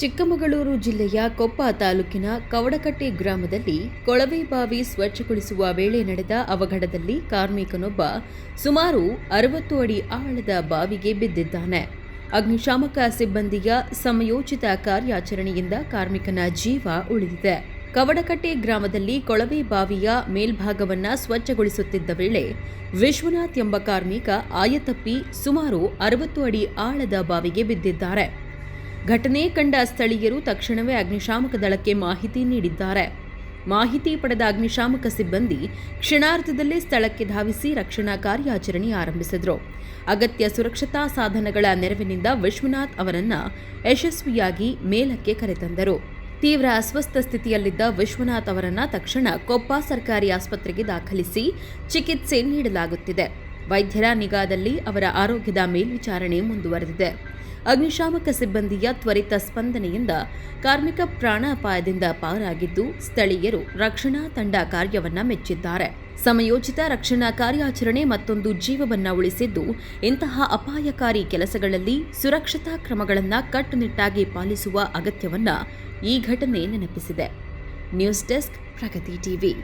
ಚಿಕ್ಕಮಗಳೂರು ಜಿಲ್ಲೆಯ ಕೊಪ್ಪ ತಾಲೂಕಿನ ಕವಡಕಟ್ಟೆ ಗ್ರಾಮದಲ್ಲಿ ಕೊಳವೆ ಬಾವಿ ಸ್ವಚ್ಛಗೊಳಿಸುವ ವೇಳೆ ನಡೆದ ಅವಘಡದಲ್ಲಿ ಕಾರ್ಮಿಕನೊಬ್ಬ ಸುಮಾರು 60 ಅಡಿ ಆಳದ ಬಾವಿಗೆ ಬಿದ್ದಿದ್ದಾನೆ. ಅಗ್ನಿಶಾಮಕ ಸಿಬ್ಬಂದಿಯ ಸಮಯೋಚಿತ ಕಾರ್ಯಾಚರಣೆಯಿಂದ ಕಾರ್ಮಿಕನ ಜೀವ ಉಳಿದಿದೆ. ಕವಡಕಟ್ಟೆ ಗ್ರಾಮದಲ್ಲಿ ಕೊಳವೆ ಬಾವಿಯ ಮೇಲ್ಭಾಗವನ್ನು ಸ್ವಚ್ಛಗೊಳಿಸುತ್ತಿದ್ದ ವೇಳೆ ವಿಶ್ವನಾಥ್ ಎಂಬ ಕಾರ್ಮಿಕ ಆಯತಪ್ಪಿ ಸುಮಾರು 60 ಅಡಿ ಆಳದ ಬಾವಿಗೆ ಬಿದ್ದಿದ್ದಾರೆ. ಘಟನೆ ಕಂಡ ಸ್ಥಳೀಯರು ತಕ್ಷಣವೇ ಅಗ್ನಿಶಾಮಕ ದಳಕ್ಕೆ ಮಾಹಿತಿ ನೀಡಿದ್ದಾರೆ. ಮಾಹಿತಿ ಪಡೆದ ಅಗ್ನಿಶಾಮಕ ಸಿಬ್ಬಂದಿ ಕ್ಷಣಾರ್ಧದಲ್ಲೇ ಸ್ಥಳಕ್ಕೆ ಧಾವಿಸಿ ರಕ್ಷಣಾ ಕಾರ್ಯಾಚರಣೆ ಆರಂಭಿಸಿದರು. ಅಗತ್ಯ ಸುರಕ್ಷತಾ ಸಾಧನಗಳ ನೆರವಿನಿಂದ ವಿಶ್ವನಾಥ್ ಅವರನ್ನು ಯಶಸ್ವಿಯಾಗಿ ಮೇಲಕ್ಕೆ ಕರೆತಂದರು. ತೀವ್ರ ಅಸ್ವಸ್ಥ ಸ್ಥಿತಿಯಲ್ಲಿದ್ದ ವಿಶ್ವನಾಥ್ ಅವರನ್ನು ತಕ್ಷಣ ಕೊಪ್ಪ ಸರ್ಕಾರಿ ಆಸ್ಪತ್ರೆಗೆ ದಾಖಲಿಸಿ ಚಿಕಿತ್ಸೆ ನೀಡಲಾಗುತ್ತಿದೆ. ವೈದ್ಯರ ನಿಗಾದಲ್ಲಿ ಅವರ ಆರೋಗ್ಯದ ಮೇಲ್ವಿಚಾರಣೆ ಮುಂದುವರೆದಿದೆ. ಅಗ್ನಿಶಾಮಕ ಸಿಬ್ಬಂದಿಯ ತ್ವರಿತ ಸ್ಪಂದನೆಯಿಂದ ಕಾರ್ಮಿಕ ಪ್ರಾಣಾಪಾಯದಿಂದ ಪಾರಾಗಿದ್ದು, ಸ್ಥಳೀಯರು ರಕ್ಷಣಾ ತಂಡ ಕಾರ್ಯವನ್ನ ಮೆಚ್ಚಿದ್ದಾರೆ. ಸಮಯೋಚಿತ ರಕ್ಷಣಾ ಕಾರ್ಯಾಚರಣೆ ಮತ್ತೊಂದು ಜೀವವನ್ನ ಉಳಿಸಿದ್ದು, ಇಂತಹ ಅಪಾಯಕಾರಿ ಕೆಲಸಗಳಲ್ಲಿ ಸುರಕ್ಷತಾ ಕ್ರಮಗಳನ್ನು ಕಟ್ಟುನಿಟ್ಟಾಗಿ ಪಾಲಿಸುವ ಅಗತ್ಯವನ್ನ ಈ ಘಟನೆ ನೆನಪಿಸಿದೆ. ನ್ಯೂಸ್ ಡೆಸ್ಕ್, ಪ್ರಗತಿ ಟಿವಿ.